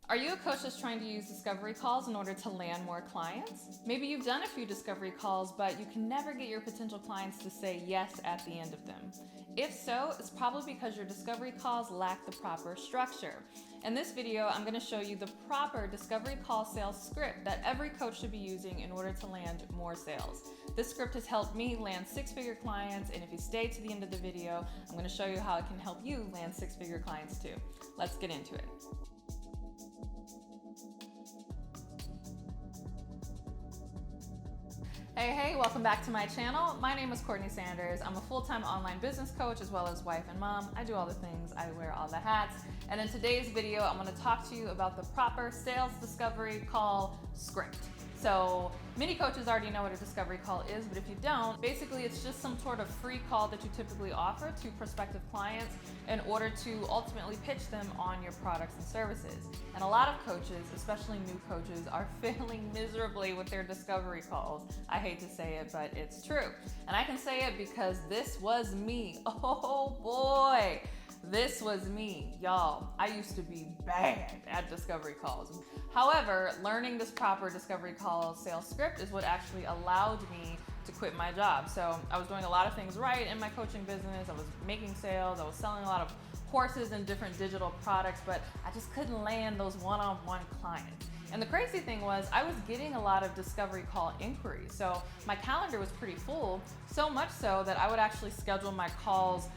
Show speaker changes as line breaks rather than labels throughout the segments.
Are you a coach that's trying to use discovery calls in order to land more clients? Maybe you've done a few discovery calls, but you can never get your potential clients to say yes at the end of them. If so, it's probably because your discovery calls lack the proper structure. In this video, I'm going to show you the proper discovery call sales script that every coach should be using in order to land more sales. This script has helped me land six-figure clients, and if you stay to the end of the video, I'm going to show you how it can help you land six-figure clients too. Let's get into it. Hey, welcome back to my channel. My name is CourtneyLSanders. I'm a full-time online business coach as well as wife and mom. I do all the things, I wear all the hats. And in today's video, I'm gonna talk to you about the proper sales discovery call script. So many coaches already know what a discovery call is, but if you don't, basically it's just some sort of free call that you typically offer to prospective clients in order to ultimately pitch them on your products and services. And a lot of coaches, especially new coaches, are failing miserably with their discovery calls. I hate to say it, but it's true. And I can say it because this was me. Oh boy. This was me, y'all. I used to be bad at discovery calls. However, learning this proper discovery call sales script is what actually allowed me to quit my job. So I was doing a lot of things right in my coaching business. I was making sales. I was selling a lot of courses and different digital products, but I just couldn't land those one-on-one clients. And the crazy thing was I was getting a lot of discovery call inquiries. So my calendar was pretty full, so much so that I would actually schedule my calls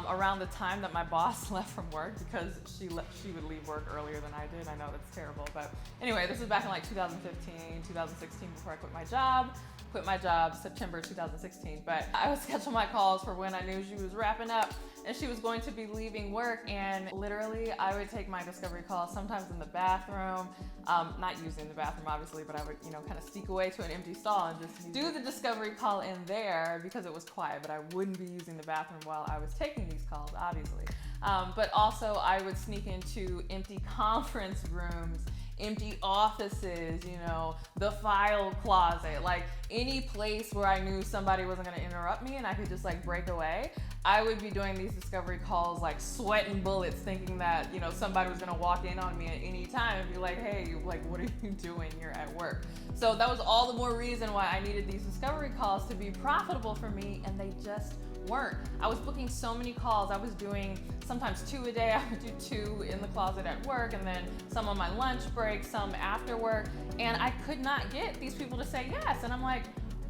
around the time that my boss left from work, because she would leave work earlier than I did. I know that's terrible, but anyway, this was back in like 2015, 2016 before I quit my job. Quit my job September 2016, but I would schedule my calls for when I knew she was wrapping up and she was going to be leaving work, and literally I would take my discovery calls sometimes in the bathroom, not using the bathroom obviously, but I would kind of sneak away to an empty stall and just do the discovery call in there because it was quiet, but I wouldn't be using the bathroom while I was taking these calls, obviously. But also I would sneak into empty conference rooms, empty offices, the file closet, like any place where I knew somebody wasn't gonna interrupt me and I could just like break away. I would be doing these discovery calls like sweating bullets, thinking that, somebody was gonna walk in on me at any time and be like, hey, like, what are you doing? You're at work. So that was all the more reason why I needed these discovery calls to be profitable for me, and they just weren't. I was booking so many calls. I was doing sometimes 2 a day. I would do 2 in the closet at work, and then some on my lunch break, some after work, and I could not get these people to say yes. And I'm like,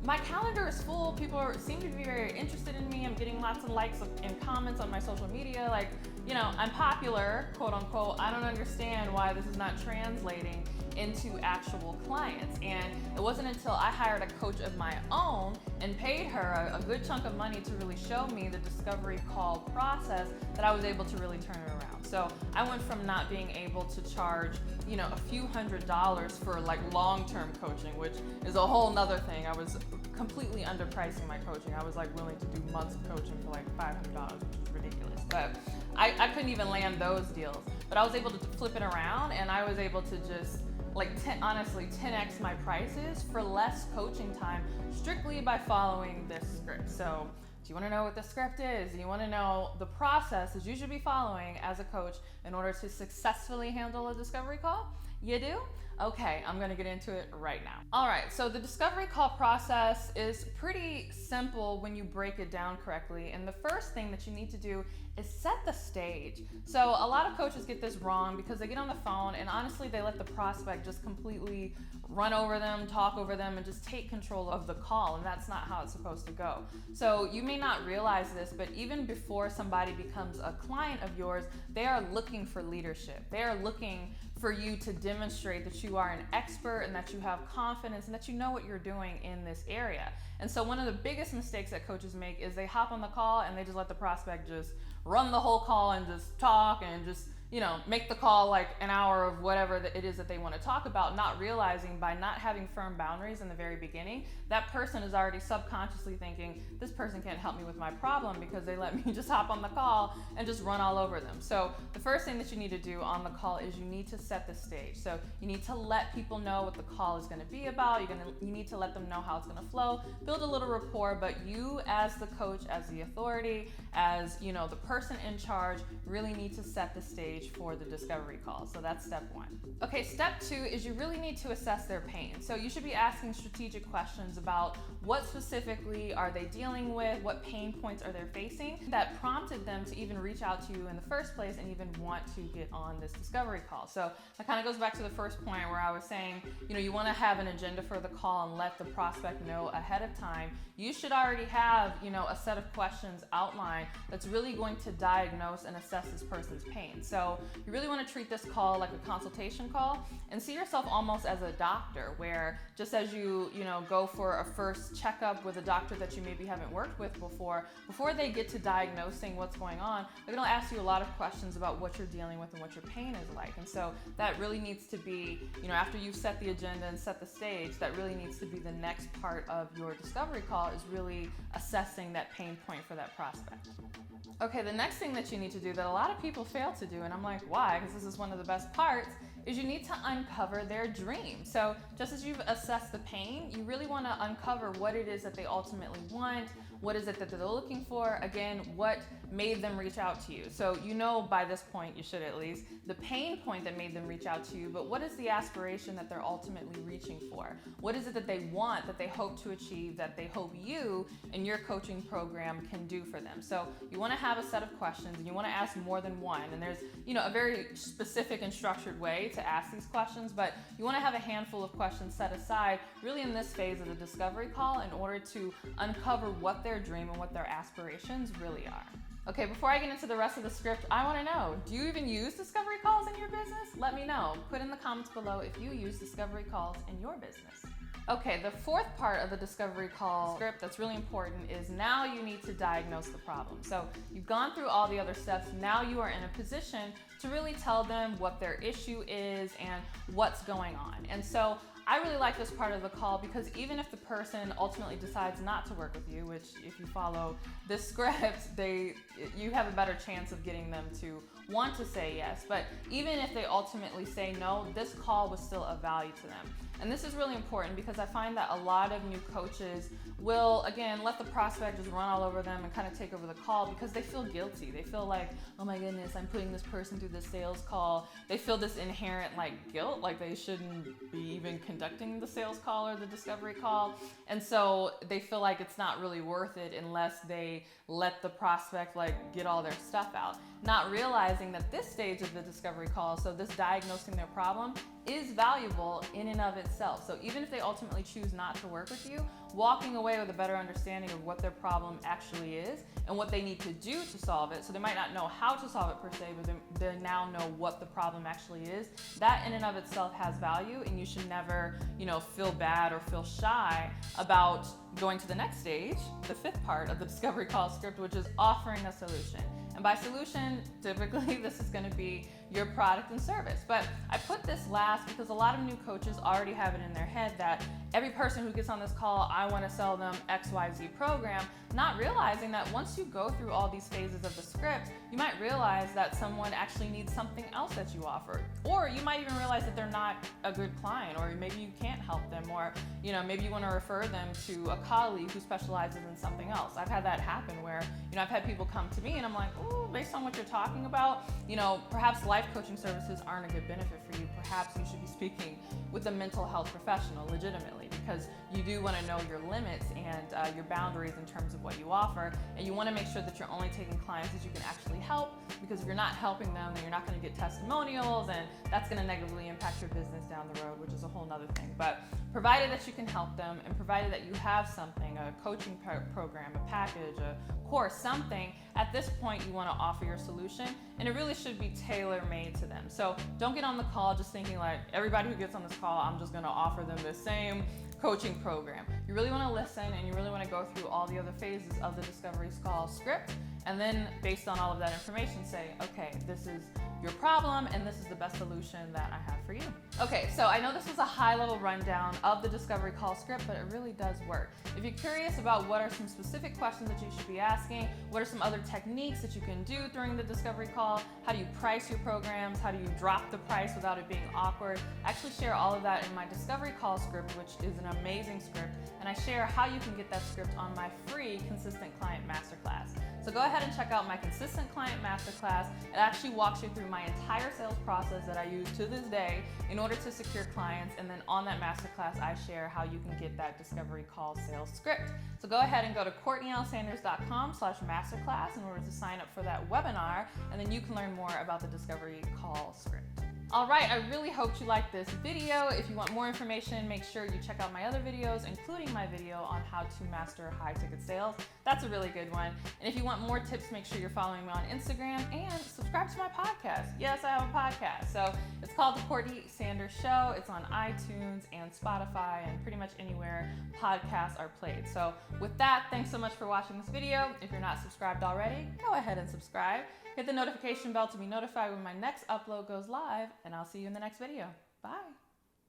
my calendar is full. People seem to be very interested in me. I'm getting lots of likes and comments on my social media. Like, I'm popular, quote unquote. I don't understand why this is not translating into actual clients. And it wasn't until I hired a coach of my own and paid her a good chunk of money to really show me the discovery call process that I was able to really turn it around. So I went from not being able to charge, a few $100s for like long-term coaching, which is a whole nother thing. I was completely underpricing my coaching. I was like willing to do months of coaching for like $500, which is ridiculous. But I couldn't even land those deals. But I was able to flip it around, and I was able to just honestly 10x my prices for less coaching time, strictly by following this script. So do you want to know what the script is? Do you want to know the processes you should be following as a coach in order to successfully handle a discovery call? You do? Okay, I'm gonna get into it right now. All right, so the discovery call process is pretty simple when you break it down correctly. And the first thing that you need to do is set the stage. So a lot of coaches get this wrong because they get on the phone and honestly they let the prospect just completely run over them, talk over them, and just take control of the call, and that's not how it's supposed to go. So you may not realize this, but even before somebody becomes a client of yours, they are looking for leadership. They are looking for you to demonstrate that you are an expert and that you have confidence and that you know what you're doing in this area. And so one of the biggest mistakes that coaches make is they hop on the call and they just let the prospect just run the whole call and just talk and just make the call like an hour of whatever it is that they want to talk about, not realizing by not having firm boundaries in the very beginning, that person is already subconsciously thinking, this person can't help me with my problem because they let me just hop on the call and just run all over them. So the first thing that you need to do on the call is you need to set the stage. So you need to let people know what the call is going to be about. You need to let them know how it's going to flow, build a little rapport, but you as the coach, as the authority, as the person in charge, really need to set the stage stage for the discovery call. So that's step one. Okay, step two is you really need to assess their pain. So you should be asking strategic questions about what specifically are they dealing with, what pain points are they facing that prompted them to even reach out to you in the first place and even want to get on this discovery call. So that kind of goes back to the first point where I was saying, you want to have an agenda for the call and let the prospect know ahead of time. You should already have, a set of questions outlined that's really going to diagnose and assess this person's pain. So you really want to treat this call like a consultation call and see yourself almost as a doctor, where just as you go for a first checkup with a doctor that you maybe haven't worked with before they get to diagnosing what's going on, they're going to ask you a lot of questions about what you're dealing with and what your pain is like. And so that really needs to be, after you've set the agenda and set the stage, that really needs to be the next part of your discovery call, is really assessing that pain point for that prospect. Okay, the next thing that you need to do that a lot of people fail to do, and I'm like, why? Because this is one of the best parts, is you need to uncover their dream. So just as you've assessed the pain, you really want to uncover what it is that they ultimately want. What is it that they're looking for? Again, what made them reach out to you? So by this point, you should at least, the pain point that made them reach out to you, but what is the aspiration that they're ultimately reaching for? What is it that they want, that they hope to achieve, that they hope you and your coaching program can do for them? So you want to have a set of questions, and you want to ask more than one. And there's, a very specific and structured way to ask these questions, but you want to have a handful of questions set aside really in this phase of the discovery call in order to uncover what their dream and what their aspirations really are. Okay, before I get into the rest of the script, I want to know, do you even use discovery calls in your business? Let me know. Put in the comments below if you use discovery calls in your business. Okay, the fourth part of the discovery call script that's really important is now you need to diagnose the problem. So you've gone through all the other steps. Now you are in a position to really tell them what their issue is and what's going on. And so I really like this part of the call because even if the person ultimately decides not to work with you, which if you follow this script, you have a better chance of getting them to want to say yes. But even if they ultimately say no, this call was still of value to them. And this is really important because I find that a lot of new coaches will, again, let the prospect just run all over them and kind of take over the call because they feel guilty. They feel like, oh my goodness, I'm putting this person through this sales call. They feel this inherent guilt, like they shouldn't be even conducting the sales call or the discovery call. And so they feel like it's not really worth it unless they let the prospect get all their stuff out. Not realizing that this stage of the discovery call, so this diagnosing their problem, is valuable in and of itself. So even if they ultimately choose not to work with you, walking away with a better understanding of what their problem actually is and what they need to do to solve it. So they might not know how to solve it per se, but they now know what the problem actually is. That in and of itself has value, and you should never, feel bad or feel shy about going to the next stage, the fifth part of the discovery call script, which is offering a solution. And by solution, typically this is going to be your product and service. But I put this last because a lot of new coaches already have it in their head that every person who gets on this call, I want to sell them XYZ program, not realizing that once you go through all these phases of the script, you might realize that someone actually needs something else that you offer. Or you might even realize that they're not a good client, or maybe you can't help them, or maybe you want to refer them to a colleague who specializes in something else. I've had that happen where I've had people come to me and I'm like, ooh, based on what you're talking about, perhaps life coaching services aren't a good benefit for you. Perhaps you should be speaking with a mental health professional legitimately, because you do want to know your limits and your boundaries in terms of what you offer, and you want to make sure that you're only taking clients that you can actually help, because if you're not helping them, then you're not going to get testimonials, and that's going to negatively impact your business down the road, which is a whole nother thing. But provided that you can help them, and provided that you have something, a coaching program, a package, a course, something, at this point you want to offer your solution, and it really should be tailor-made to them. So don't get on the call just thinking everybody who gets on this call, I'm just going to offer them the same coaching program. You really want to listen, and you really want to go through all the other phases of the discovery call script, and then based on all of that information say, okay, this is your problem and this is the best solution that I have for you. Okay, so I know this was a high-level rundown of the discovery call script, but it really does work. If you're curious about what are some specific questions that you should be asking, what are some other techniques that you can do during the discovery call, how do you price your programs, how do you drop the price without it being awkward, I actually share all of that in my discovery call script, which is an amazing script, and I share how you can get that script on my free Consistent Client Masterclass. So go ahead ahead and check out my Consistent Client Masterclass. It actually walks you through my entire sales process that I use to this day in order to secure clients. And then on that masterclass, I share how you can get that discovery call sales script. So go ahead and go to CourtneyLSanders.com/masterclass in order to sign up for that webinar, and then you can learn more about the discovery call script. All right, I really hope you liked this video. If you want more information, make sure you check out my other videos, including my video on how to master high ticket sales. That's a really good one. And if you want more tips, make sure you're following me on Instagram and subscribe to my podcast. Yes, I have a podcast. So it's called The Courtney Sanders Show. It's on iTunes and Spotify and pretty much anywhere podcasts are played. So with that, thanks so much for watching this video. If you're not subscribed already, go ahead and subscribe. Hit the notification bell to be notified when my next upload goes live, and I'll see you in the next video. Bye.